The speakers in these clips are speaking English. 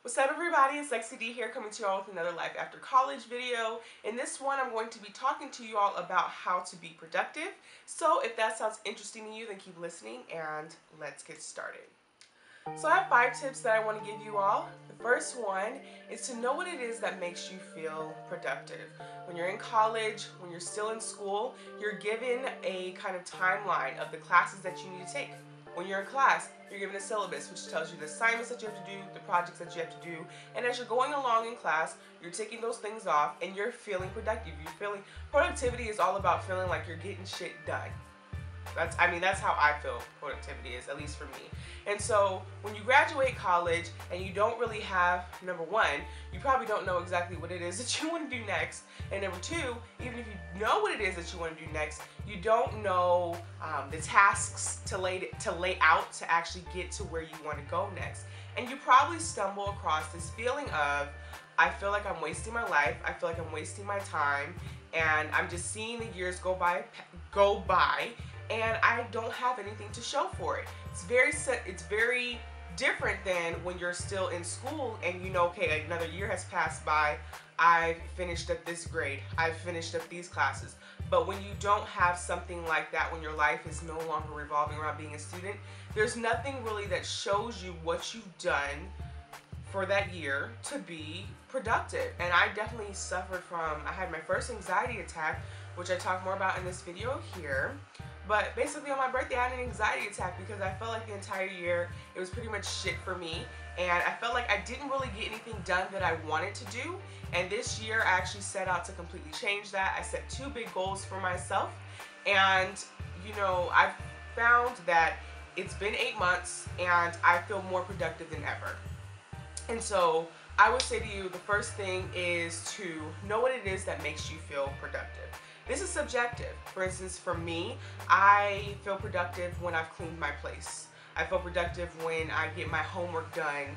What's up everybody, it's Lexi D here coming to you all with another Life After College video. In this one I'm going to be talking to you all about how to be productive. So if that sounds interesting to you, then keep listening and let's get started. So I have 5 tips that I want to give you all. The first one is to know what it is that makes you feel productive. When you're in college, when you're still in school, you're given a kind of timeline of the classes that you need to take. When you're in class, you're given a syllabus which tells you the assignments that you have to do, the projects that you have to do, and as you're going along in class, you're taking those things off and you're feeling productive. Productivity is all about feeling like you're getting shit done. That's how I feel productivity is, at least for me. And so when you graduate college and you don't really have, number one, you probably don't know exactly what it is that you want to do next. And number two, even if you know what it is that you want to do next, you don't know the tasks to lay out to actually get to where you want to go next. And you probably stumble across this feeling of, I feel like I'm wasting my life, I feel like I'm wasting my time, and I'm just seeing the years go by, and I don't have anything to show for it. It's very different than when you're still in school and you know, okay, another year has passed by, I've finished up this grade, I've finished up these classes. But when you don't have something like that, when your life is no longer revolving around being a student, there's nothing really that shows you what you've done for that year to be productive. And I definitely suffered from, I had my first anxiety attack, which I talk more about in this video here. But basically on my birthday I had an anxiety attack because I felt like the entire year it was pretty much shit for me, and I felt like I didn't really get anything done that I wanted to do. And this year I actually set out to completely change that. I set 2 big goals for myself, and you know, I've found that it's been 8 months and I feel more productive than ever. And so I would say to you, the first thing is to know what it is that makes you feel productive. This is subjective. For instance, for me, I feel productive when I've cleaned my place. I feel productive when I get my homework done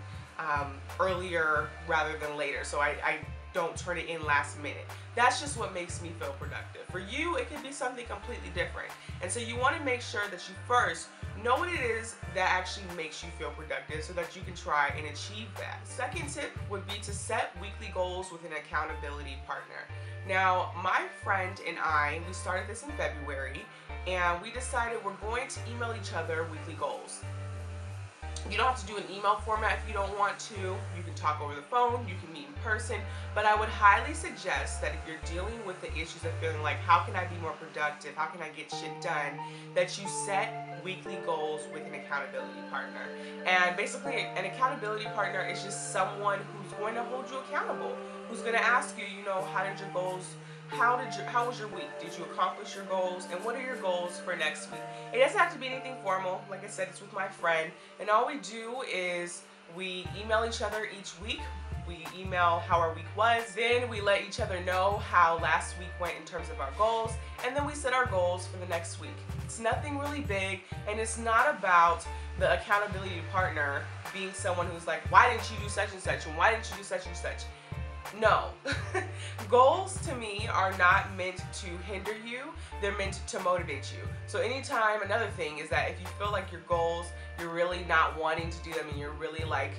earlier rather than later, so I don't turn it in last minute. That's just what makes me feel productive. For you, it could be something completely different. And so you want to make sure that you first know what it is that actually makes you feel productive so that you can try and achieve that. Second tip would be to set weekly goals with an accountability partner. Now, my friend and I, we started this in February, and we decided we're going to email each other weekly goals. You don't have to do an email format if you don't want to. You can talk over the phone, you can meet in person, but I would highly suggest that if you're dealing with the issues of feeling like, how can I be more productive, how can I get shit done, that you set weekly goals with an accountability partner. And basically an accountability partner is just someone who's going to hold you accountable, who's going to ask you, you know, how was your week? Did you accomplish your goals? And what are your goals for next week? It doesn't have to be anything formal. Like I said, it's with my friend. And all we do is we email each other each week. We email how our week was. Then we let each other know how last week went in terms of our goals. And then we set our goals for the next week. It's nothing really big. And it's not about the accountability partner being someone who's like, why didn't you do such and such? And why didn't you do such and such? No. Goals to me are not meant to hinder you, they're meant to motivate you. So anytime, another thing is that if you feel like your goals, you're really not wanting to do them and you're really like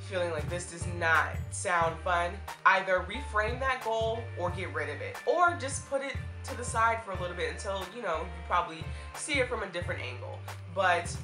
feeling like this does not sound fun, either reframe that goal or get rid of it. Or just put it to the side for a little bit until, you know, you probably see it from a different angle. But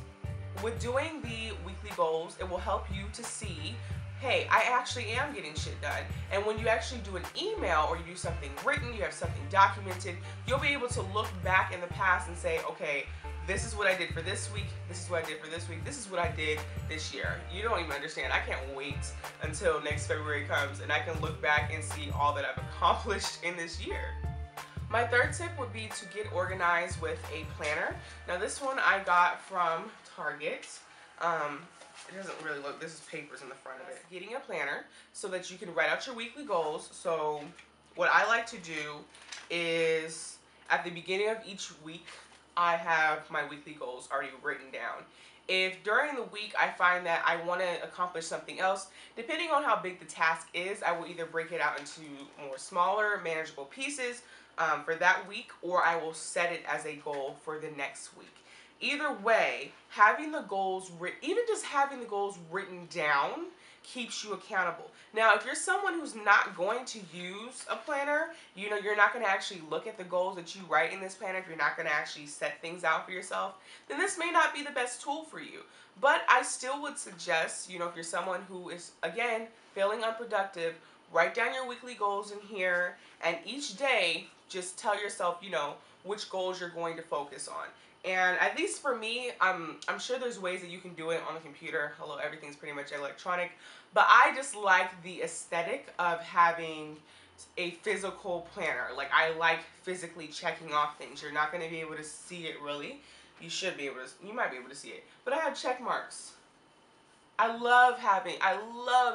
with doing the weekly goals, it will help you to see, hey, I actually am getting shit done. And when you actually do an email or you do something written, you have something documented, you'll be able to look back in the past and say, okay, this is what I did for this week, this is what I did for this week, this is what I did this year. You don't even understand. I can't wait until next February comes and I can look back and see all that I've accomplished in this year. My third tip would be to get organized with a planner. Now this one I got from Target. It doesn't really look, this is papers in the front of it. Getting a planner so that you can write out your weekly goals. So what I like to do is at the beginning of each week, I have my weekly goals already written down. If during the week I find that I want to accomplish something else, depending on how big the task is, I will either break it out into more smaller, manageable pieces for that week, or I will set it as a goal for the next week. Either way, having the goals, even just having the goals written down keeps you accountable. Now, if you're someone who's not going to use a planner, you know, you're not going to actually look at the goals that you write in this planner, if you're not going to actually set things out for yourself, then this may not be the best tool for you. But I still would suggest, you know, if you're someone who is, again, feeling unproductive, write down your weekly goals in here, and each day just tell yourself, you know, which goals you're going to focus on. And at least for me, I'm sure there's ways that you can do it on the computer. Hello, everything's pretty much electronic. But I just like the aesthetic of having a physical planner. Like, I like physically checking off things. You're not going to be able to see it really. You should be able to, you might be able to see it. But I have check marks. I love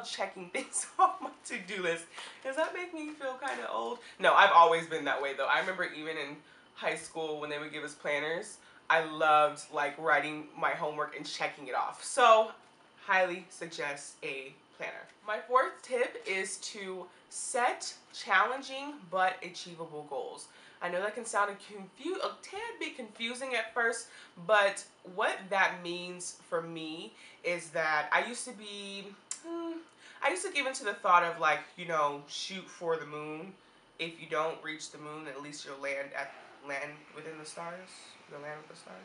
checking things off my to-do list. Does that make me feel kind of old? No, I've always been that way though. I remember even in high school when they would give us planners, I loved like writing my homework and checking it off. So, highly suggest a planner. My fourth tip is to set challenging but achievable goals. I know that can sound a tad bit confusing at first, but what that means for me is that I used to give into the thought of like, you know, shoot for the moon. If you don't reach the moon, at least you'll land within the stars. You'll land with the stars.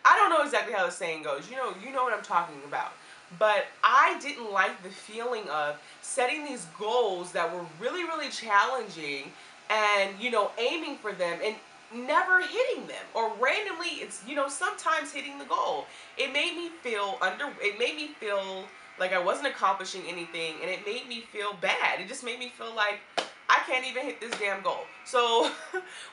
I don't know exactly how the saying goes. You know what I'm talking about. But I didn't like the feeling of setting these goals that were really, really challenging and, you know, aiming for them and never hitting them, or randomly, it's, you know, sometimes hitting the goal. It made me feel like I wasn't accomplishing anything, and it made me feel bad. It just made me feel like I can't even hit this damn goal. So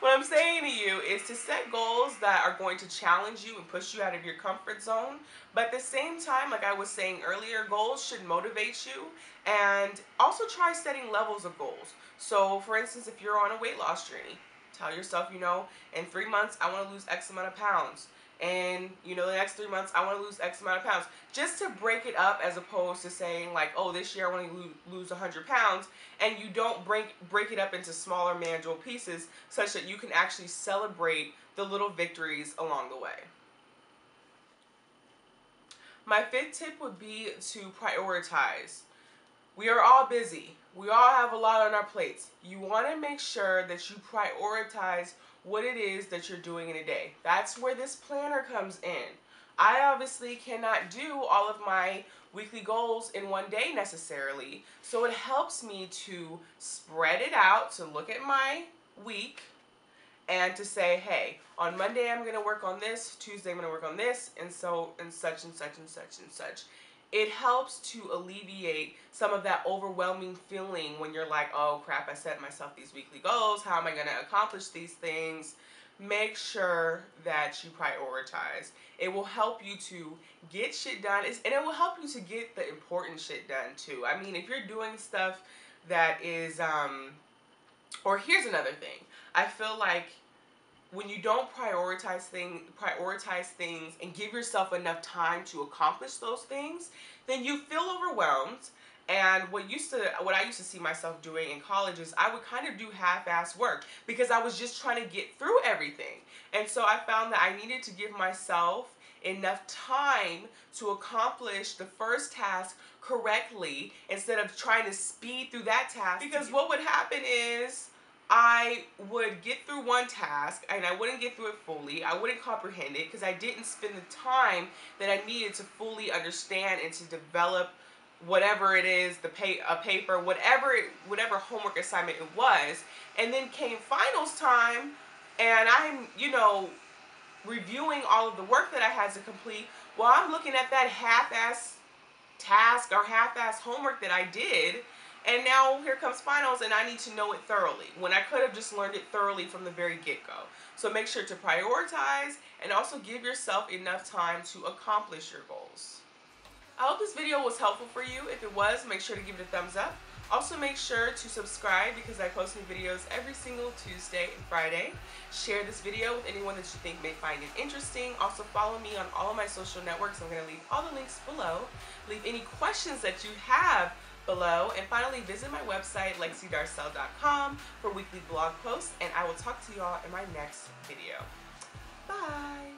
what I'm saying to you is to set goals that are going to challenge you and push you out of your comfort zone. But at the same time, like I was saying earlier, goals should motivate you, and also try setting levels of goals. So for instance, if you're on a weight loss journey, tell yourself, you know, in 3 months, I want to lose X amount of pounds. And, you know, the next 3 months, I want to lose X amount of pounds. Just to break it up, as opposed to saying like, oh, this year I want to lose 100 pounds. And you don't break it up into smaller, manageable pieces such that you can actually celebrate the little victories along the way. My fifth tip would be to prioritize. We are all busy. We all have a lot on our plates. You want to make sure that you prioritize what it is that you're doing in a day. That's where this planner comes in. I obviously cannot do all of my weekly goals in one day necessarily, so it helps me to spread it out, to look at my week and to say, hey, on Monday I'm going to work on this, Tuesday I'm going to work on this, and so, and such and such and such and such. It helps to alleviate some of that overwhelming feeling when you're like, oh crap, I set myself these weekly goals. How am I going to accomplish these things? Make sure that you prioritize. It will help you to get shit done, and it will help you to get the important shit done too. I mean, if you're doing stuff that is, or here's another thing. I feel like when you don't prioritize things and give yourself enough time to accomplish those things, then you feel overwhelmed. And what I used to see myself doing in college is I would kind of do half-ass work because I was just trying to get through everything. And so I found that I needed to give myself enough time to accomplish the first task correctly instead of trying to speed through that task. Because what would happen is I would get through one task and I wouldn't get through it fully. I wouldn't comprehend it because I didn't spend the time that I needed to fully understand and to develop whatever it is, a paper, whatever homework assignment it was. And then came finals time and I'm, you know, reviewing all of the work that I had to complete. Well, I'm looking at that half-ass task or half-ass homework that I did, and now here comes finals and I need to know it thoroughly when I could have just learned it thoroughly from the very get-go. So make sure to prioritize and also give yourself enough time to accomplish your goals. I hope this video was helpful for you. If it was, make sure to give it a thumbs up. Also make sure to subscribe because I post new videos every single Tuesday and Friday. Share this video with anyone that you think may find it interesting. Also follow me on all of my social networks. I'm going to leave all the links below. Leave any questions that you have below. And finally, visit my website, lexidarcel.com, for weekly blog posts. And I will talk to you all in my next video. Bye!